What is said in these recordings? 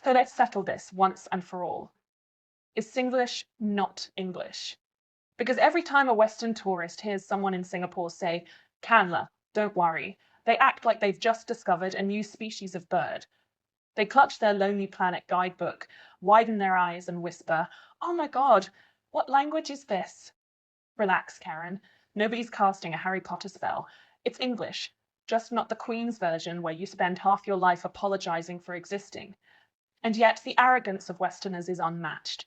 So let's settle this once and for all. Is Singlish not English? Because every time a Western tourist hears someone in Singapore say, Canla, don't worry, they act like they've just discovered a new species of bird. They clutch their Lonely Planet guidebook, widen their eyes, and whisper, oh my God, what language is this? Relax, Karen. Nobody's casting a Harry Potter spell. It's English, just not the Queen's version where you spend half your life apologizing for existing. And yet the arrogance of Westerners is unmatched.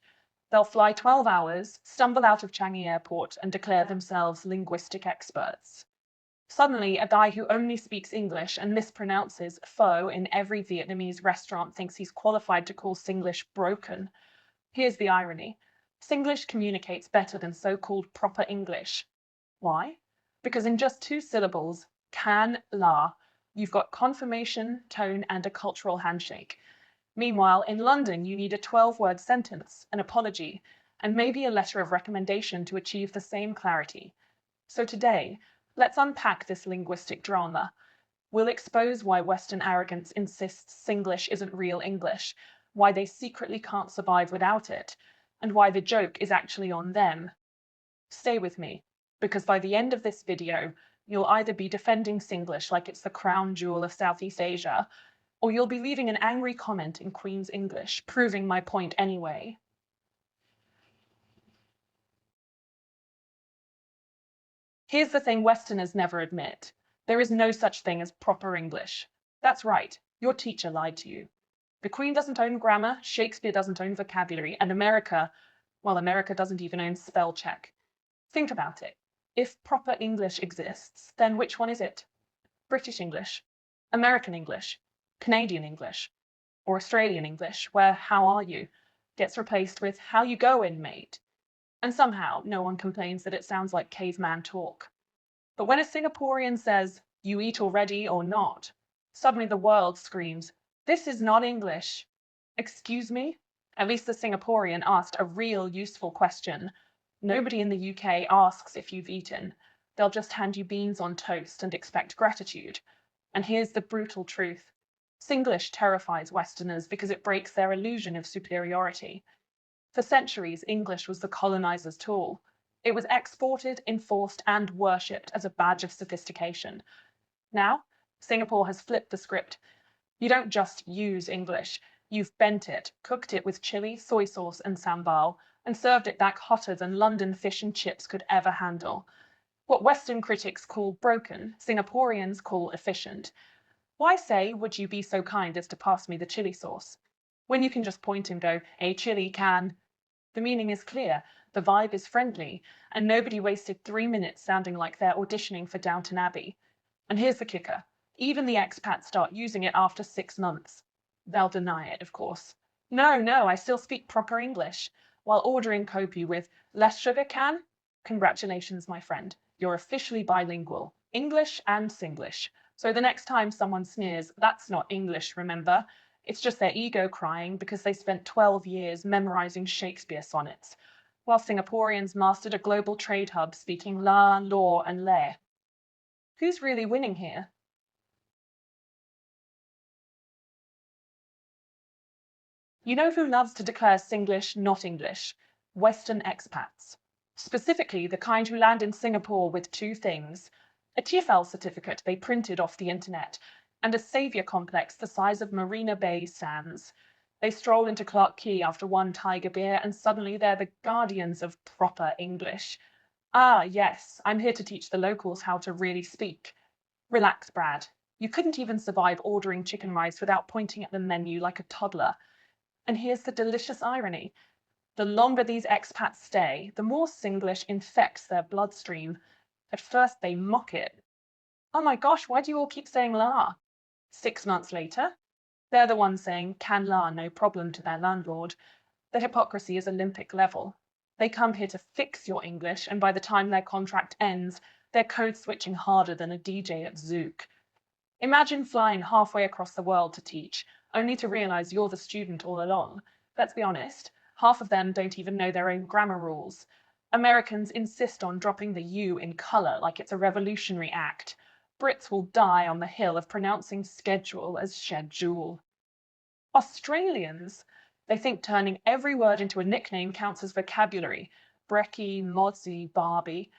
They'll fly 12 hours, stumble out of Changi Airport, and declare themselves linguistic experts. Suddenly, a guy who only speaks English and mispronounces pho in every Vietnamese restaurant thinks he's qualified to call Singlish broken. Here's the irony. Singlish communicates better than so-called proper English. Why? Because in just 2 syllables, can, la, you've got confirmation, tone, and a cultural handshake. Meanwhile, in London, you need a 12-word sentence, an apology, and maybe a letter of recommendation to achieve the same clarity. So today, let's unpack this linguistic drama. We'll expose why Western arrogance insists Singlish isn't real English, why they secretly can't survive without it, and why the joke is actually on them. Stay with me, because by the end of this video, you'll either be defending Singlish like it's the crown jewel of Southeast Asia, or you'll be leaving an angry comment in Queen's English, proving my point anyway. Here's the thing Westerners never admit. There is no such thing as proper English. That's right, your teacher lied to you. The Queen doesn't own grammar, Shakespeare doesn't own vocabulary, and America, well, America doesn't even own spell check. Think about it. If proper English exists, then which one is it? British English, American English, Canadian English, or Australian English, where how are you gets replaced with how you going, mate. And somehow no one complains that it sounds like caveman talk. But when a Singaporean says, you eat already or not, suddenly the world screams, this is not English. Excuse me? At least the Singaporean asked a real useful question. Nobody in the UK asks if you've eaten. They'll just hand you beans on toast and expect gratitude. And here's the brutal truth. Singlish terrifies Westerners because it breaks their illusion of superiority. For centuries, English was the colonizer's tool. It was exported, enforced, and worshipped as a badge of sophistication. Now, Singapore has flipped the script. You don't just use English. You've bent it, cooked it with chili, soy sauce, and sambal, and served it back hotter than London fish and chips could ever handle. What Western critics call broken, Singaporeans call efficient. Why say, would you be so kind as to pass me the chili sauce? When you can just point and go, a chili can. The meaning is clear, the vibe is friendly, and nobody wasted 3 minutes sounding like they're auditioning for Downton Abbey. And here's the kicker. Even the expats start using it after 6 months. They'll deny it, of course. No, I still speak proper English, while ordering kopi with less sugar can? Congratulations, my friend. You're officially bilingual, English and Singlish. So the next time someone sneers, that's not English, remember? It's just their ego crying because they spent 12 years memorizing Shakespeare sonnets, while Singaporeans mastered a global trade hub speaking la, law, and le. Who's really winning here? You know who loves to declare Singlish not English? Western expats. Specifically, the kind who land in Singapore with 2 things: a TFL certificate they printed off the internet, and a saviour complex the size of Marina Bay Sands. They stroll into Clark Quay after one Tiger beer, and suddenly they're the guardians of proper English. Ah, yes, I'm here to teach the locals how to really speak. Relax, Brad. You couldn't even survive ordering chicken rice without pointing at the menu like a toddler. And here's the delicious irony. The longer these expats stay, the more Singlish infects their bloodstream. At first they mock it. Oh my gosh, why do you all keep saying la? 6 months later, they're the ones saying can la no problem to their landlord. The hypocrisy is Olympic level. They come here to fix your English, and by the time their contract ends, they're code switching harder than a DJ at Zouk. Imagine flying halfway across the world to teach, only to realize you're the student all along. Let's be honest, half of them don't even know their own grammar rules. Americans insist on dropping the U in color like it's a revolutionary act. Brits will die on the hill of pronouncing schedule as schedule. Australians, they think turning every word into a nickname counts as vocabulary. Brekkie, Mozzie, Barbie.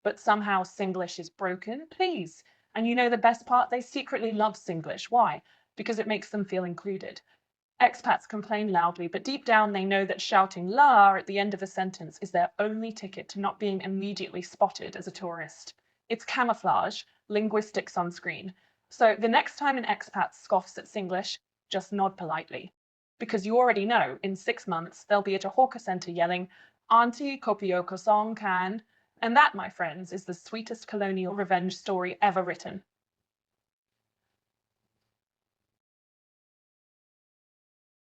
But somehow Singlish is broken, please. And you know the best part? They secretly love Singlish. Why? Because it makes them feel included. Expats complain loudly, but deep down they know that shouting la at the end of a sentence is their only ticket to not being immediately spotted as a tourist. It's camouflage, linguistic sunscreen. So the next time an expat scoffs at Singlish, just nod politely. Because you already know, in 6 months, they'll be at a hawker centre yelling, Auntie Kopioko song can. And that, my friends, is the sweetest colonial revenge story ever written.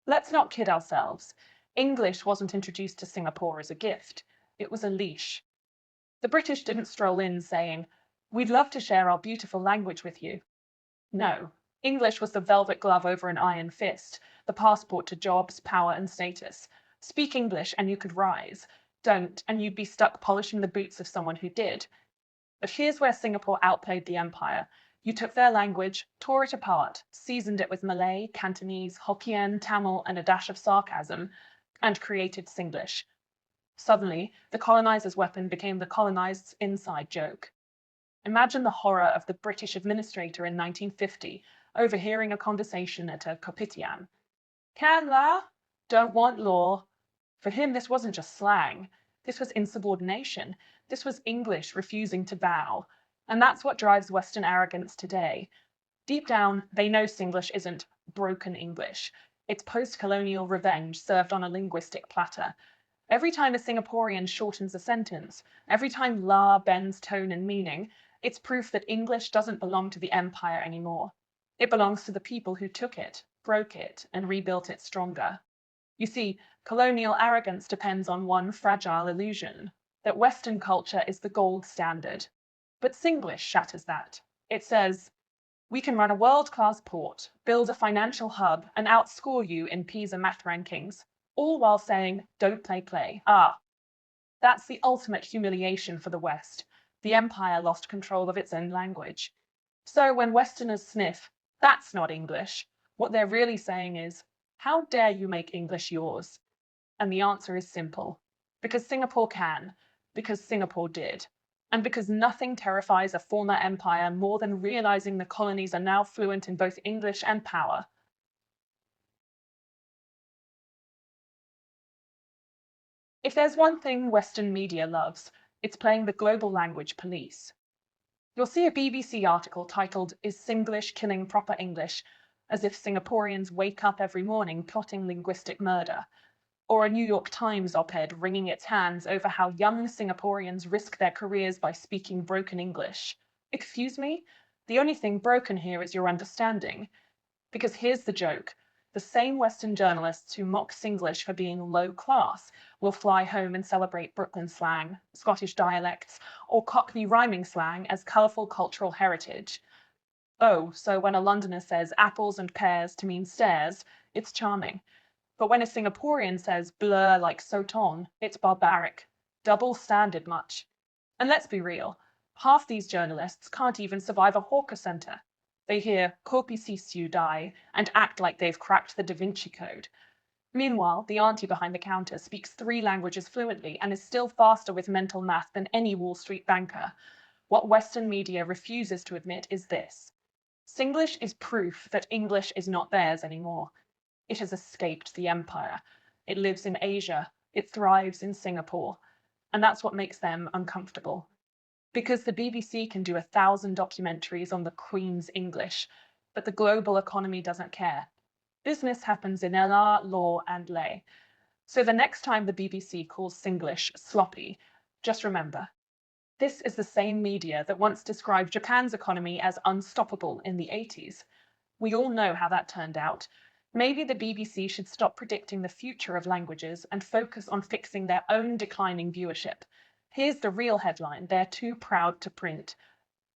Let's not kid ourselves. English wasn't introduced to Singapore as a gift. It was a leash. The British didn't stroll in saying, "We'd love to share our beautiful language with you." No. English was the velvet glove over an iron fist, the passport to jobs, power, and status. Speak English and you could rise. Don't, and you'd be stuck polishing the boots of someone who did. But here's where Singapore outplayed the empire. You took their language, tore it apart, seasoned it with Malay, Cantonese, Hokkien, Tamil, and a dash of sarcasm, and created Singlish. Suddenly, the colonizer's weapon became the colonized's inside joke. Imagine the horror of the British administrator in 1950 overhearing a conversation at a kopitiam. Can la? Don't want law. For him, this wasn't just slang. This was insubordination. This was English refusing to bow. And that's what drives Western arrogance today. Deep down, they know Singlish isn't broken English. It's post-colonial revenge served on a linguistic platter. Every time a Singaporean shortens a sentence, every time la bends tone and meaning, it's proof that English doesn't belong to the empire anymore. It belongs to the people who took it, broke it, and rebuilt it stronger. You see, colonial arrogance depends on one fragile illusion, that Western culture is the gold standard. But Singlish shatters that. It says, we can run a world-class port, build a financial hub, and outscore you in PISA math rankings, all while saying, don't play. That's the ultimate humiliation for the West. The empire lost control of its own language. So when Westerners sniff, that's not English, what they're really saying is, how dare you make English yours? And the answer is simple. Because Singapore can. Because Singapore did. And because nothing terrifies a former empire more than realizing the colonies are now fluent in both English and power. If there's one thing Western media loves, it's playing the global language police. You'll see a BBC article titled, Is Singlish Killing Proper English? As if Singaporeans wake up every morning plotting linguistic murder. Or a New York Times op-ed wringing its hands over how young Singaporeans risk their careers by speaking broken English. Excuse me? The only thing broken here is your understanding. Because here's the joke. The same Western journalists who mock Singlish for being low class will fly home and celebrate Brooklyn slang, Scottish dialects, or Cockney rhyming slang as colourful cultural heritage. Oh, so when a Londoner says apples and pears to mean stairs, it's charming. But when a Singaporean says blur like soton, it's barbaric. Double standard much. And let's be real, half these journalists can't even survive a hawker centre. They hear kopi sisu die and act like they've cracked the Da Vinci Code. Meanwhile, the auntie behind the counter speaks 3 languages fluently and is still faster with mental math than any Wall Street banker. What Western media refuses to admit is this. Singlish is proof that English is not theirs anymore. It has escaped the empire. It lives in Asia. It thrives in Singapore. And that's what makes them uncomfortable. Because the BBC can do 1,000 documentaries on the Queen's English, but the global economy doesn't care. Business happens in LR, law, and lay. So the next time the BBC calls Singlish sloppy, just remember, this is the same media that once described Japan's economy as unstoppable in the 80s. We all know how that turned out. Maybe the BBC should stop predicting the future of languages and focus on fixing their own declining viewership. Here's the real headline they're too proud to print.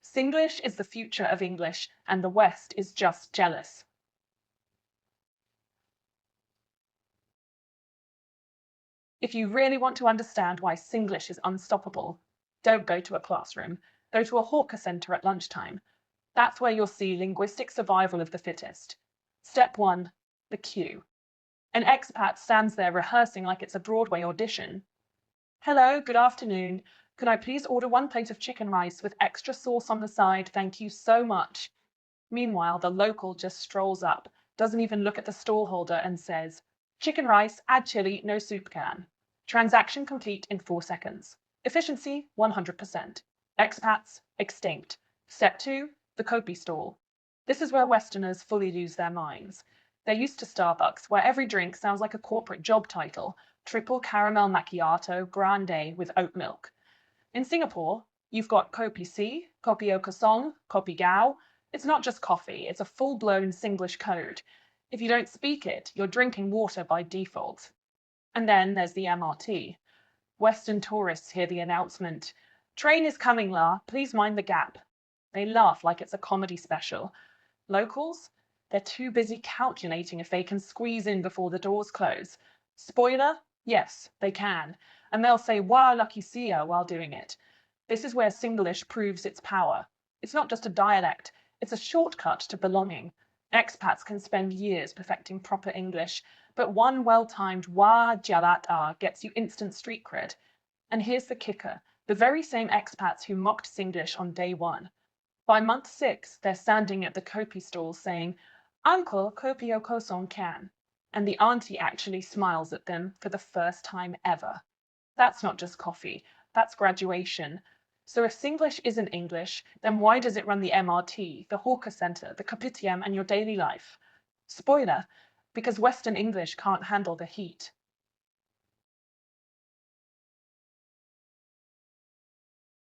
Singlish is the future of English, and the West is just jealous. If you really want to understand why Singlish is unstoppable, don't go to a classroom. Go to a hawker centre at lunchtime. That's where you'll see linguistic survival of the fittest. Step 1. The queue. An expat stands there rehearsing like it's a Broadway audition. Hello, good afternoon. Could I please order 1 plate of chicken rice with extra sauce on the side? Thank you so much. Meanwhile, the local just strolls up, doesn't even look at the stallholder and says, chicken rice, add chili, no soup can. Transaction complete in 4 seconds. Efficiency, 100%. Expats, extinct. Step 2, the kopi stall. This is where Westerners fully lose their minds. They're used to Starbucks, where every drink sounds like a corporate job title. Triple caramel macchiato, grande with oat milk. In Singapore, you've got kopi C, kopi o kosong, kopi gao. It's not just coffee, it's a full-blown Singlish code. If you don't speak it, you're drinking water by default. And then there's the MRT. Western tourists hear the announcement, train is coming, la, please mind the gap. They laugh like it's a comedy special. Locals? They're too busy calculating if they can squeeze in before the doors close. Spoiler? Yes, they can. And they'll say, wow, lucky seer, while doing it. This is where Singlish proves its power. It's not just a dialect, it's a shortcut to belonging. Expats can spend years perfecting proper English, but one well-timed wah jalat gets you instant street cred. And here's the kicker, the very same expats who mocked Singlish on day 1. By month 6, they're standing at the kopi stall saying, Uncle, kopi o kosong can. And the auntie actually smiles at them for the first time ever. That's not just coffee, that's graduation. So if Singlish isn't English, then why does it run the MRT, the hawker centre, the kopitiam, and your daily life? Spoiler, because Western English can't handle the heat.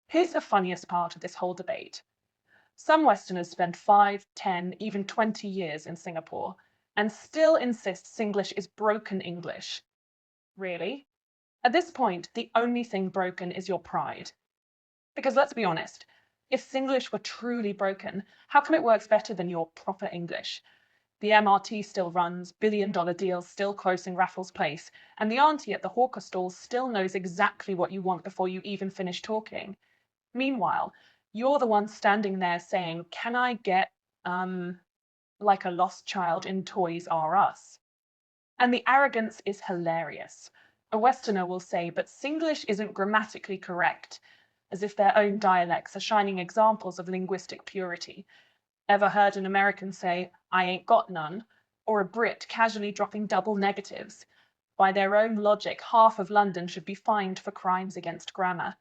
Here's the funniest part of this whole debate. Some Westerners spend 5, 10, even 20 years in Singapore and still insist Singlish is broken English. Really? At this point, the only thing broken is your pride. Because let's be honest, if Singlish were truly broken, how come it works better than your proper English? The MRT still runs, billion-dollar deals still close in Raffles Place, and the auntie at the hawker stall still knows exactly what you want before you even finish talking. Meanwhile, you're the one standing there saying, can I get, like a lost child in Toys R Us? And the arrogance is hilarious. A Westerner will say, but Singlish isn't grammatically correct, as if their own dialects are shining examples of linguistic purity. Ever heard an American say, I ain't got none? Or a Brit casually dropping double negatives? By their own logic, half of London should be fined for crimes against grammar.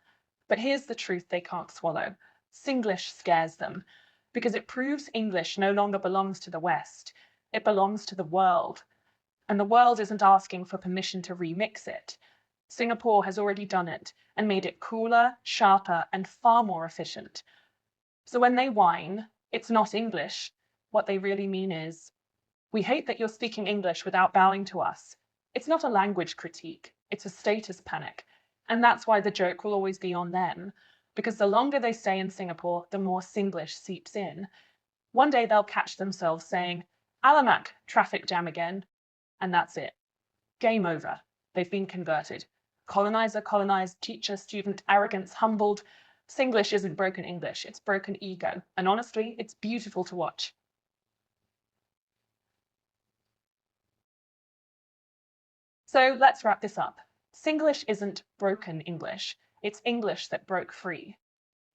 But here's the truth they can't swallow. Singlish scares them, because it proves English no longer belongs to the West. It belongs to the world. And the world isn't asking for permission to remix it. Singapore has already done it and made it cooler, sharper, and far more efficient. So when they whine, it's not English, what they really mean is, we hate that you're speaking English without bowing to us. It's not a language critique, it's a status panic. And that's why the joke will always be on them, because the longer they stay in Singapore, the more Singlish seeps in. One day they'll catch themselves saying, Alamak, traffic jam again. And that's it. Game over. They've been converted. Colonizer, colonized, teacher, student, arrogance, humbled. Singlish isn't broken English, it's broken ego. And honestly, it's beautiful to watch. So let's wrap this up. Singlish isn't broken English, it's English that broke free.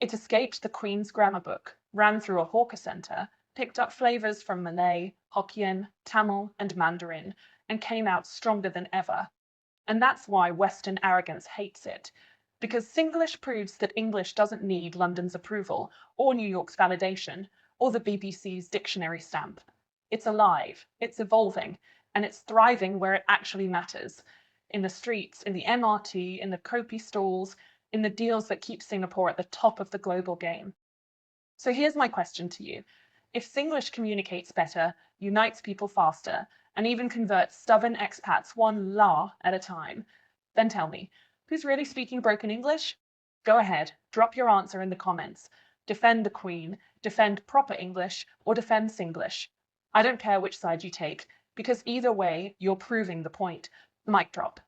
It escaped the Queen's grammar book, ran through a hawker centre, picked up flavours from Malay, Hokkien, Tamil, and Mandarin, and came out stronger than ever. And that's why Western arrogance hates it, because Singlish proves that English doesn't need London's approval, or New York's validation, or the BBC's dictionary stamp. It's alive, it's evolving, and it's thriving where it actually matters. In the streets, in the MRT, in the kopi stalls, in the deals that keep Singapore at the top of the global game. So here's my question to you. If Singlish communicates better, unites people faster, and even converts stubborn expats one la at a time, then tell me, who's really speaking broken English? Go ahead, drop your answer in the comments. Defend the Queen, defend proper English, or defend Singlish. I don't care which side you take, because either way, you're proving the point. Mic drop.